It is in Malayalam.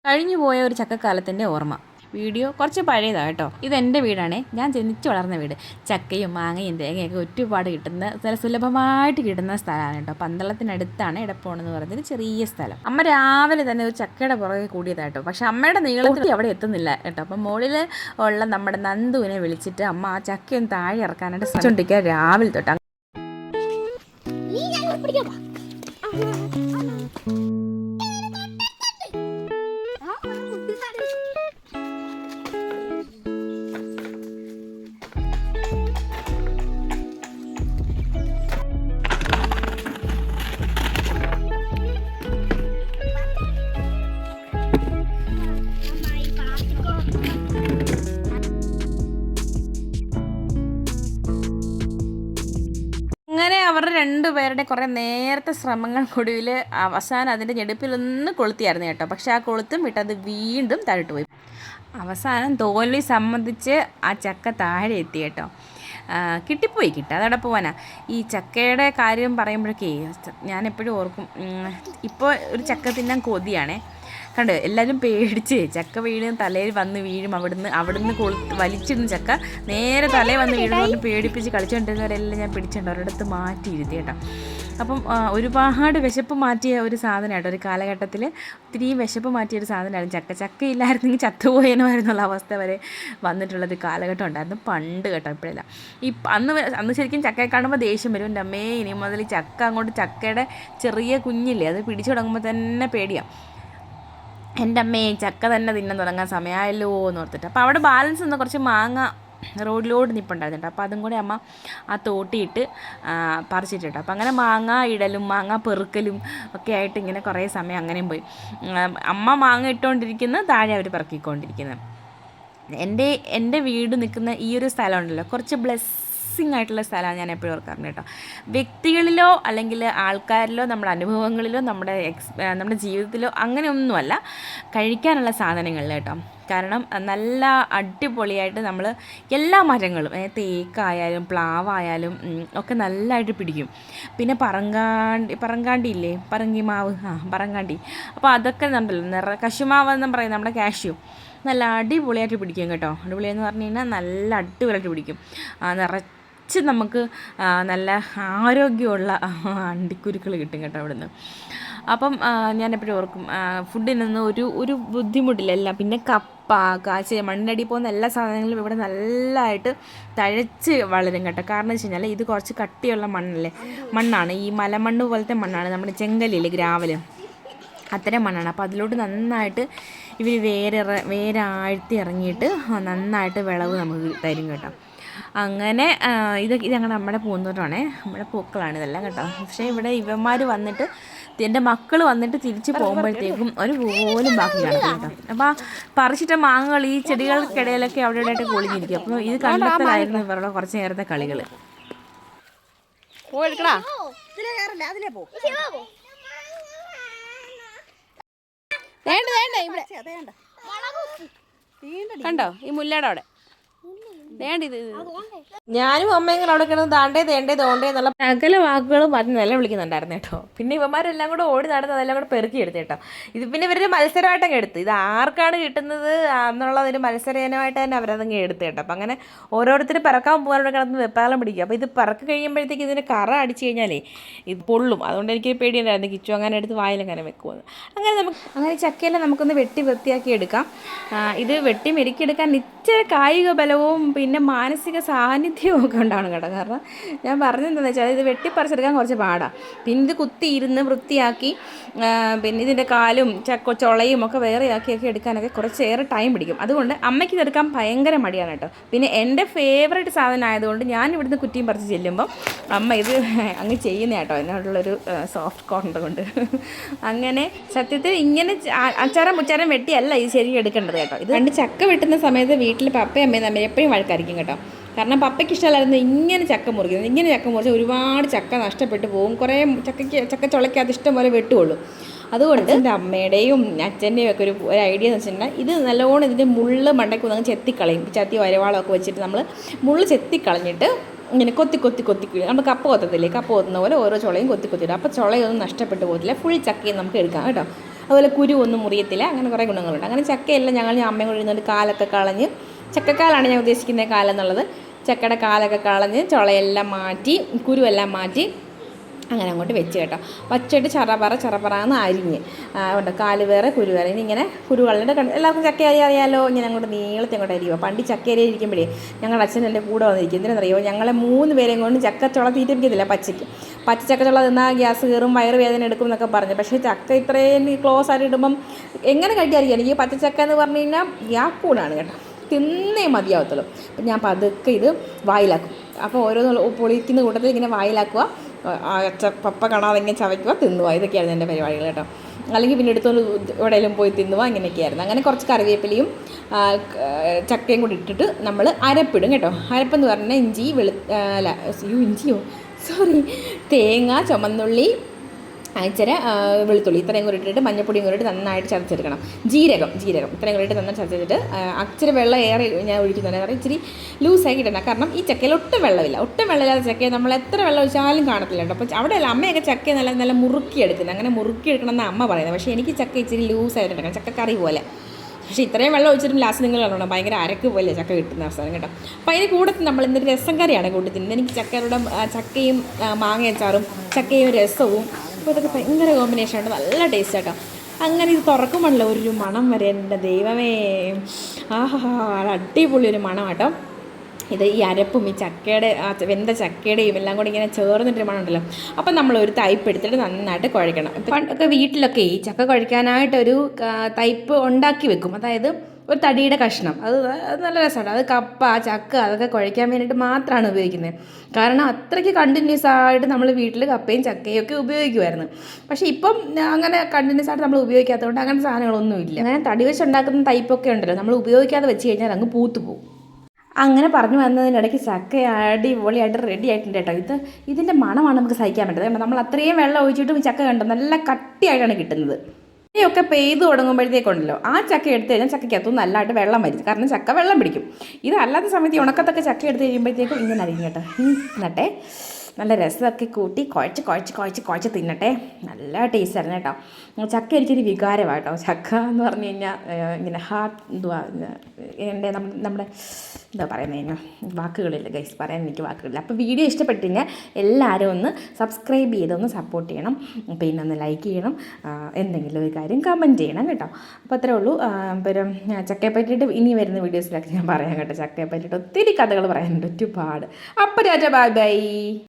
കഴിഞ്ഞു പോയ ഒരു ചക്കക്കാലത്തിൻ്റെ ഓർമ്മ. വീഡിയോ കുറച്ച് പഴയതാണ് കേട്ടോ. ഇതെൻ്റെ വീടാണേ, ഞാൻ ജനിച്ചു വളർന്ന വീട്. ചക്കയും മാങ്ങയും തേങ്ങയൊക്കെ ഒരുപാട് കിട്ടുന്ന, നല്ല സുലഭമായിട്ട് കിട്ടുന്ന സ്ഥലമാണ് കേട്ടോ. പന്തളത്തിനടുത്താണ് ഇടപ്പോണെന്ന് പറഞ്ഞൊരു ചെറിയ സ്ഥലം. അമ്മ രാവിലെ തന്നെ ഒരു ചക്കയുടെ പുറകെ കൂടിയതാട്ടോ. പക്ഷെ അമ്മയുടെ നീളത്തിൽ അവിടെ എത്തുന്നില്ല കേട്ടോ. അപ്പം മുകളിൽ ഉള്ള നമ്മുടെ നന്ദുവിനെ വിളിച്ചിട്ട് അമ്മ ആ ചക്കയൊന്ന് താഴെ ഇറക്കാനായിട്ട് ശ്രമിച്ചുകൊണ്ടിരിക്കുക രാവിലെ തൊട്ട്. അങ്ങനെ അവരുടെ രണ്ടുപേരുടെ കുറേ നേരത്തെ ശ്രമങ്ങൾക്കൊടുവിൽ അവസാനം അതിൻ്റെ ഞെടുപ്പിലൊന്ന് കൊളുത്തിയായിരുന്നു കേട്ടോ. പക്ഷെ ആ കൊളുത്തും വിട്ടത് വീണ്ടും താഴോട്ട് പോയി. അവസാനം തോൽവി സംബന്ധിച്ച് ആ ചക്ക താഴെ എത്തി കേട്ടോ. കിട്ടിപ്പോയി, അതവിടെ പോവാനാ. ഈ ചക്കയുടെ കാര്യം പറയുമ്പോഴേക്കേ ഞാൻ എപ്പോഴും ഓർക്കും, ഇപ്പോൾ ഒരു ചക്ക തിന്നാൻ കൊതിയാണേ. കണ്ട് എല്ലാവരും പേടിച്ച് ചക്ക വീണ് തലയിൽ വന്ന് വീഴും. അവിടുന്ന് വലിച്ചിടുന്ന ചക്ക നേരെ തലയിൽ വന്ന് വീഴുന്ന പേടിപ്പിച്ച് കളിച്ചുകൊണ്ടിരുന്നവരെല്ലാം ഞാൻ പിടിച്ചിട്ടുണ്ട്, ഒരിടത്ത് മാറ്റിയിരുത്തി കേട്ടോ. അപ്പം ഒരുപാട് വിശപ്പ് മാറ്റിയ ഒരു സാധനം കേട്ടോ. ഒരു കാലഘട്ടത്തിൽ ഒത്തിരി വിശപ്പ് മാറ്റിയ ഒരു സാധനമായിരുന്നു ചക്ക ഇല്ലായിരുന്നെങ്കിൽ ചത്തുപോയെന്നുമായിരുന്നുള്ള അവസ്ഥ വരെ വന്നിട്ടുള്ളൊരു കാലഘട്ടം ഉണ്ടായിരുന്നു പണ്ട് കേട്ടോ. ഇപ്പോഴല്ല, അന്ന് ശരിക്കും ചക്കയെ കാണുമ്പോൾ ദേഷ്യം വരും. എൻ്റെ അമ്മേ, ഇനി മുതൽ ചക്ക അങ്ങോട്ട്, ചക്കയുടെ ചെറിയ കുഞ്ഞില്ലേ അത് പിടിച്ചു തുടങ്ങുമ്പോൾ തന്നെ പേടിയാണ്. എൻ്റെ അമ്മയെ ചക്ക തന്നെ തിന്നാൻ തുടങ്ങാൻ സമയമായല്ലോ എന്ന് ഓർത്തിട്ട്. അപ്പോൾ അവിടെ ബാലൻസ് നിന്ന് കുറച്ച് മാങ്ങ റോഡിലോട്ട് നിൽപ്പുണ്ടായിരുന്നു കേട്ടോ. അപ്പോൾ അതും കൂടെ അമ്മ ആ തോട്ടിയിട്ട് പറിച്ചിട്ടിട്ടോ. അപ്പോൾ അങ്ങനെ മാങ്ങ ഇടലും മാങ്ങ പെറുക്കലും ഒക്കെ ആയിട്ട് ഇങ്ങനെ കുറേ സമയം അങ്ങനെയും പോയി. അമ്മ മാങ്ങ ഇട്ടുകൊണ്ടിരിക്കുന്നത്, താഴെ അവർ പെറുക്കിക്കൊണ്ടിരിക്കുന്നത്. എൻ്റെ വീട് നിൽക്കുന്ന ഈ ഒരു സ്ഥലം ഉണ്ടല്ലോ, കുറച്ച് ആയിട്ടുള്ള സ്ഥലമാണ്. ഞാൻ എപ്പോഴും ഓർക്കാറുണ്ട് കേട്ടോ. വ്യക്തികളിലോ അല്ലെങ്കിൽ ആൾക്കാരിലോ നമ്മുടെ അനുഭവങ്ങളിലോ നമ്മുടെ ജീവിതത്തിലോ അങ്ങനെയൊന്നുമല്ല, കഴിക്കാനുള്ള സാധനങ്ങളിൽ കേട്ടോ. കാരണം നല്ല അടിപൊളിയായിട്ട് നമ്മൾ എല്ലാ മരങ്ങളും, തേക്കായാലും പ്ലാവായാലും ഒക്കെ നല്ലതായിട്ട് പിടിക്കും. പിന്നെ പറങ്കാണ്ടി ഇല്ലേ, പറങ്കാണ്ടി. അപ്പോൾ അതൊക്കെ നമ്മളുണ്ടല്ലോ, കശുമാവ് എന്ന് പറയുന്നത് നമ്മുടെ കാഷ്യൂ, നല്ല അടിപൊളിയായിട്ട് പിടിക്കും കേട്ടോ. അടിപൊളിയെന്ന് പറഞ്ഞു കഴിഞ്ഞാൽ നല്ല അടിപൊളിയായിട്ട് പിടിക്കും. നമുക്ക് നല്ല ആരോഗ്യമുള്ള അണ്ടിക്കുരുക്കൾ കിട്ടും കേട്ടോ അവിടുന്ന്. അപ്പം ഞാൻ എപ്പോഴും ഓർക്കും, ഫുഡിനൊന്നും ഒരു ബുദ്ധിമുട്ടില്ല. എല്ലാം പിന്നെ കപ്പ, കാച്ചി, മണ്ണിനടി പോകുന്ന എല്ലാ സാധനങ്ങളും ഇവിടെ നല്ലതായിട്ട് തഴച്ച് വളരും കേട്ടോ. കാരണം എന്ന് വെച്ച് കഴിഞ്ഞാൽ ഇത് കുറച്ച് കട്ടിയുള്ള മണ്ണാണ്. ഈ മലമണ്ണ് പോലത്തെ മണ്ണാണ്, നമ്മുടെ ചെങ്കല്ലില്ലേ, ഗ്രാവല്, അത്തരം മണ്ണാണ്. അപ്പോൾ അതിലോട്ട് നന്നായിട്ട് ഇവർ വേരാഴ്ത്തി ഇറങ്ങിയിട്ട് നന്നായിട്ട് വിളവ് നമുക്ക് തരും കേട്ടോ. അങ്ങനെ ഇത് ഞങ്ങളുടെ നമ്മുടെ പൂന്തോട്ടമാണേ, നമ്മുടെ പൂക്കളാണ് ഇതെല്ലാം കേട്ടോ. പക്ഷേ ഇവിടെ ഇവന്മാർ വന്നിട്ട്, എൻ്റെ മക്കൾ വന്നിട്ട് തിരിച്ച് പോകുമ്പോഴത്തേക്കും ഒരു പോലും ബാക്കി കാണത്തില്ല കേട്ടോ. അപ്പോൾ പറിച്ചിട്ട മാങ്ങകൾ ഈ ചെടികൾക്കിടയിലൊക്കെ അവിടെ ഇവിടെയായിട്ട് പൊളിഞ്ഞിരിക്കും. അപ്പോൾ ഇത് കണ്ടെത്തലായിരുന്നു ഇവരുടെ കുറച്ച് നേരത്തെ കളികൾ. കണ്ടോ ഈ മുല്ലയുടെ അവിടെ ഞാനും അമ്മയും കൂടെ അവിടെ കിടന്ന് താണ്ടേ തോണ്ടേ എന്നുള്ള സകല വാക്കുകളും പറഞ്ഞ് നില വിളിക്കുന്നുണ്ടായിരുന്നു കേട്ടോ. പിന്നെ ഇവന്മാരെല്ലാം കൂടെ ഓടി നടന്ന് അതെല്ലാം കൂടെ പെറുക്കി എടുത്ത് കേട്ടോ. ഇത് പിന്നെ ഇവരൊരു മത്സരമായിട്ടങ്ങ് എടുത്ത്, ഇത് ആർക്കാണ് കിട്ടുന്നത് എന്നുള്ളതൊരു മത്സരമായിട്ട് തന്നെ അവരതങ്ങ് എടുത്ത് കേട്ടോ. അപ്പം അങ്ങനെ ഓരോരുത്തർ പറക്കാൻ പോകാൻ കിടന്ന് വെപ്പാളം പിടിക്കും. അപ്പോൾ ഇത് പറക്കി കഴിയുമ്പോഴത്തേക്ക് ഇതിന് കറ അടിച്ച് കഴിഞ്ഞാലേ ഇത് പൊള്ളും. അതുകൊണ്ട് എനിക്ക് പേടിയുണ്ടായിരുന്നു കിച്ചു അങ്ങനെ എടുത്ത് വായിലങ്ങനെ വെക്കുമെന്ന്. അങ്ങനെ ചക്കയെല്ലാം നമുക്കൊന്ന് വെട്ടി വൃത്തിയാക്കി എടുക്കാം. ഇത് വെട്ടി മെരുക്കിയെടുക്കാൻ ഇച്ചിരി കായിക ബലവും പിന്നെ മാനസിക സാന്നിധ്യവും ഒക്കെ ഉണ്ടാവണം കേട്ടോ. കാരണം ഞാൻ പറഞ്ഞതെന്താണെന്ന് വെച്ചാൽ ഇത് വെട്ടിപ്പറിച്ചെടുക്കാൻ കുറച്ച് പാടാണ്. പിന്നെ ഇത് കുത്തിയിരുന്ന് വൃത്തിയാക്കി പിന്നെ ഇതിൻ്റെ കാലും ചൊളയും ഒക്കെ വേറെയാക്കിയൊക്കെ എടുക്കാനൊക്കെ കുറച്ചേറെ ടൈം പിടിക്കും. അതുകൊണ്ട് അമ്മയ്ക്ക് ഇതെടുക്കാൻ ഭയങ്കര മടിയാണ് കേട്ടോ. പിന്നെ എൻ്റെ ഫേവറേറ്റ് സാധനം ആയതുകൊണ്ട് ഞാൻ ഇവിടുന്ന് കുറ്റിയും പറിച്ച് ചെല്ലുമ്പം അമ്മ ഇത് അങ്ങ് ചെയ്യുന്ന കേട്ടോ, എന്നോടുള്ളൊരു സോഫ്റ്റ് കോർണർ കൊണ്ട്. അങ്ങനെ സത്യത്തിൽ ഇങ്ങനെ അച്ചാരം മുച്ചാരം വെട്ടിയല്ല ഇത് ശരിക്കും എടുക്കേണ്ടത് കേട്ടോ. ഇത് രണ്ട് ചക്ക വെട്ടുന്ന സമയത്ത് വീട്ടിൽ പപ്പയും അമ്മയും തമ്മിൽ എപ്പോഴും വഴക്കായിരിക്കും കേട്ടോ. കാരണം പപ്പയ്ക്ക് ഇഷ്ടമല്ലായിരുന്നു ഇങ്ങനെ ചക്ക മുറിക്കുന്നത്. ഇങ്ങനെ ചക്ക മുറിച്ചാൽ ഒരുപാട് ചക്ക നഷ്ടപ്പെട്ടു പോകും. കുറേ ചക്ക ചുളയ്ക്കാതെ ഇഷ്ടം പോലെ വെട്ടുകയുള്ളൂ. അതുകൊണ്ട് എൻ്റെ അമ്മയുടെയും അച്ഛൻ്റെയും ഒക്കെ ഒരു ഐഡിയ എന്ന് വെച്ചിട്ടുണ്ടെങ്കിൽ ഇത് നല്ലോണം ഇതിൻ്റെ മുള്ള് മണ്ടയ്ക്ക് വന്ന് ചെത്തിക്കളയും. ചത്തി വരവാളമൊക്കെ വെച്ചിട്ട് നമ്മൾ മുള്ള് ചെത്തിക്കളഞ്ഞിട്ട് ഇങ്ങനെ കൊത്തി കൊത്തി കൊത്തി നമ്മൾ കപ്പ കൊത്തത്തില്ലേ, കപ്പ കൊത്തുന്ന പോലെ ഓരോ ചുളയും കൊത്തി കൊത്തിയിടും. അപ്പോൾ ചുളയൊന്നും നഷ്ടപ്പെട്ടു പോകത്തില്ല, ഫുൾ ചക്കയും നമുക്ക് എടുക്കാം കേട്ടോ. അതുപോലെ കുരു ഒന്നും മുറിയത്തില്ല, അങ്ങനെ കുറേ ഗുണങ്ങളുണ്ട്. അങ്ങനെ ചക്കയെല്ലാം ഞങ്ങൾ അമ്മയും കൂടി ഇരുന്നുകൊണ്ട് കാലൊക്കെ കളഞ്ഞ്, ചക്കക്കാലാണ് ഞാൻ ഉദ്ദേശിക്കുന്ന കാലെന്നുള്ളത്, ചക്കയുടെ കാലൊക്കെ കളഞ്ഞ് ചുളയെല്ലാം മാറ്റി കുരുവെല്ലാം മാറ്റി അങ്ങനെ അങ്ങോട്ട് വെച്ച് കേട്ടോ. വച്ചിട്ട് ചറപറാന്ന് അരിഞ്ഞ് ഉണ്ട്, കാല് വേറെ കുരു വേറെ. ഇങ്ങനെ കുരു കളഞ്ഞിട്ട് എല്ലാവർക്കും ചക്ക അരി അറിയാമല്ലോ, ഇങ്ങനെ അങ്ങോട്ട് നീളത്തെ അങ്ങോട്ട് അരിയുക. പണ്ട് ചക്ക അരി ഇരിക്കുമ്പോഴേ ഞങ്ങളുടെ അച്ഛൻ എൻ്റെ കൂടെ വന്നിരിക്കും. എന്തിനാണെന്നറിയോ, ഞങ്ങളെ 3 പേരെയും കൊണ്ട് ചക്കച്ചുള തീറ്റിപ്പിക്കുന്നില്ല, പച്ച ചക്കച്ചുള തിന്നാൽ ഗ്യാസ് കയറും, വയറുവേദന എടുക്കും എന്നൊക്കെ പറഞ്ഞു. പക്ഷേ ചക്ക ഇത്രയും ക്ലോസ് ആയിട്ട് ഇടുമ്പം എങ്ങനെ കഴിക്കാതിരിക്കുക. എനിക്ക് പച്ചച്ചക്ക എന്ന് പറഞ്ഞു കഴിഞ്ഞാൽ യാക്കൂടാണ് കേട്ടോ, തിന്നേ മതിയാവത്തുള്ളൂ. അപ്പം ഞാൻ പതുക്കെ ഇത് വായിലാക്കും. അപ്പോൾ ഓരോന്ന് പൊളിക്കുന്ന കൂട്ടത്തിൽ ഇങ്ങനെ വായിലാക്കുക, പപ്പ കാണാതെ ഇങ്ങനെ ചവയ്ക്കുക, തിന്നുക. ഇതൊക്കെയായിരുന്നു എൻ്റെ പരിപാടികൾ കേട്ടോ. അല്ലെങ്കിൽ പിന്നെ എടുത്തോണ്ട് എവിടെയെങ്കിലും പോയി തിന്നുക, ഇങ്ങനെയൊക്കെയായിരുന്നു. അങ്ങനെ കുറച്ച് കറിവേപ്പിലയും ചക്കയും കൂടി ഇട്ടിട്ട് നമ്മൾ അരപ്പിടും കേട്ടോ. അരപ്പെന്ന് പറഞ്ഞാൽ തേങ്ങ, ചുമന്നുള്ളി, ഇച്ചിരി വെളുത്തുള്ളി ഇത്രയും കൂടി ഇട്ടിട്ട് മഞ്ഞപ്പൊടിയും കൂടി നന്നായിട്ട് ചതച്ചെടുക്കണം. ജീരകം ഇത്രയും കൂടി ഇട്ട് നന്നായി ചതച്ചിട്ട് ഇച്ചിരി വെള്ളം ഏറെ ഞാൻ ഒഴിക്കുന്നുണ്ട്. കാരണം ഇച്ചിരി ലൂസാക്കി ഇടണം. കാരണം ഈ ചക്കയിൽ ഒട്ടും വെള്ളമില്ലാത്ത ചക്കയെ നമ്മൾ എത്ര വെള്ളം ഒഴിച്ചാലും കാണത്തില്ല കേട്ടോ. അപ്പോൾ അവിടെയല്ല, അമ്മയൊക്കെ ചക്കയെ നല്ല മുറുക്കിയെടുക്കുന്നത്, അങ്ങനെ മുറുക്കിയെടുക്കണം എന്നാണ് അമ്മ പറയുന്നത്. പക്ഷേ എനിക്ക് ചക്ക ഇച്ചിരി ലൂസായിട്ട് എടുക്കണം, ചക്കക്കറി പോലെ. പക്ഷേ ഇത്രയും വെള്ളം ഒഴിച്ചിട്ടും ലാസ്റ്റ് നിങ്ങൾ കണ്ടോ ഭയങ്കര അരക്ക് പോലെ ചക്ക കിട്ടുന്ന അവസാനം കേട്ടോ. അപ്പോൾ അതിന് കൂടെ നമ്മൾ ഇന്നൊരു രസം കറിയാണ് കൂട്ടത്തിൻ്റെ. എനിക്ക് ചക്കയും മാങ്ങ അച്ചാറും ചക്കയും രസവും, അപ്പോൾ ഇതൊക്കെ ഭയങ്കര കോമ്പിനേഷൻ ഉണ്ട്, നല്ല ടേസ്റ്റ് കേട്ടോ. അങ്ങനെ ഇത് തുറക്കുമ്പോഴല്ലോ ഒരു മണം വരെ, എൻ്റെ ദൈവമേ, അടിപൊളി ഒരു മണം കേട്ടോ. ഇത് ഈ അരപ്പും ഈ ചക്കയുടെ വെന്ത ചക്കയുടെയും എല്ലാം കൂടി ഇങ്ങനെ ചേർന്നിട്ടൊരു മണം ഉണ്ടല്ലോ. അപ്പം നമ്മളൊരു തൈപ്പ് എടുത്തിട്ട് നന്നായിട്ട് കുഴക്കണം. പണ്ടൊക്കെ വീട്ടിലൊക്കെ ഈ ചക്ക കുഴക്കാനായിട്ടൊരു തൈപ്പ് ഉണ്ടാക്കി വെക്കും, അതായത് ഒരു തടിയുടെ കഷ്ണം. അത് നല്ല രസമാണ്. അത് കപ്പ, ചക്ക അതൊക്കെ കുഴയ്ക്കാൻ വേണ്ടിയിട്ട് മാത്രമാണ് ഉപയോഗിക്കുന്നത്. കാരണം അത്രയ്ക്ക് കണ്ടിന്യൂസ് ആയിട്ട് നമ്മൾ വീട്ടിൽ കപ്പയും ചക്കയും ഒക്കെ ഉപയോഗിക്കുമായിരുന്നു. പക്ഷേ ഇപ്പം അങ്ങനെ കണ്ടിന്യൂസ് ആയിട്ട് നമ്മൾ ഉപയോഗിക്കാത്തതുകൊണ്ട് അങ്ങനെ സാധനങ്ങളൊന്നും ഇല്ല. അങ്ങനെ തടി വെച്ച് ഉണ്ടാക്കുന്ന തൈപ്പൊക്കെ ഉണ്ടല്ലോ, നമ്മൾ ഉപയോഗിക്കാതെ വെച്ച് കഴിഞ്ഞാൽ അങ്ങ് പൂത്തു പോകും. അങ്ങനെ പറഞ്ഞു വന്നതിനിടയ്ക്ക് ചക്ക അടിപൊളിയായിട്ട് റെഡി ആയിട്ടുണ്ട് കേട്ടോ. ഇതിൻ്റെ മണമാണ് നമുക്ക് സഹിക്കാൻ പറ്റുന്നത്. കാരണം നമ്മൾ അത്രയും വെള്ളം ഒഴിച്ചിട്ടും ചക്ക കണ്ടോ നല്ല കട്ടിയായിട്ടാണ് കിട്ടുന്നത്. ഒക്കെ പെയ്ത് തുടങ്ങുമ്പോഴത്തേക്കുണ്ടല്ലോ ആ ചക്ക എടുത്ത് കഴിഞ്ഞാൽ ചക്കയ്ക്കകത്തൊന്നും നല്ലതായിട്ട് വെള്ളം വരും. കാരണം ചക്ക വെള്ളം പിടിക്കും. ഇതല്ലാത്ത സമയത്ത് ഉണക്കത്തൊക്കെ ചക്ക എടുത്ത് കഴിയുമ്പോഴത്തേക്കും ഇങ്ങനെ അറിയും കേട്ടോ. എന്നിട്ടേ നല്ല രസമൊക്കെ കൂട്ടി കുഴച്ച് തിന്നട്ടെ. നല്ല ടേസ്റ്റായിരുന്നു കേട്ടോ. ചക്ക എനിക്കൊരു വികാരമാണ് കേട്ടോ. ചക്ക എന്ന് പറഞ്ഞു കഴിഞ്ഞാൽ ഇങ്ങനെ നമ്മുടെ എന്താ പറയുന്നത്, വാക്കുകളില്ല ഗൈസ്, പറയാൻ എനിക്ക് വാക്കുകളില്ല. അപ്പോൾ വീഡിയോ ഇഷ്ടപ്പെട്ടുകഴിഞ്ഞാൽ എല്ലാവരും ഒന്ന് സബ്സ്ക്രൈബ് ചെയ്തൊന്ന് സപ്പോർട്ട് ചെയ്യണം, പിന്നെ ഒന്ന് ലൈക്ക് ചെയ്യണം, എന്തെങ്കിലും ഒരു കാര്യം കമൻറ്റ് ചെയ്യണം കേട്ടോ. അപ്പോൾ അത്രേ ഉള്ളൂ. പിന്നെ ചക്കയെ പറ്റിയിട്ട് ഇനി വരുന്ന വീഡിയോസിലൊക്കെ ഞാൻ പറയാം കേട്ടോ. ചക്കയെ പറ്റിയിട്ട് ഒത്തിരി കഥകൾ പറയാനുണ്ട്, ഒരുപാട്. അപ്പോൾ ബൈ ബൈ.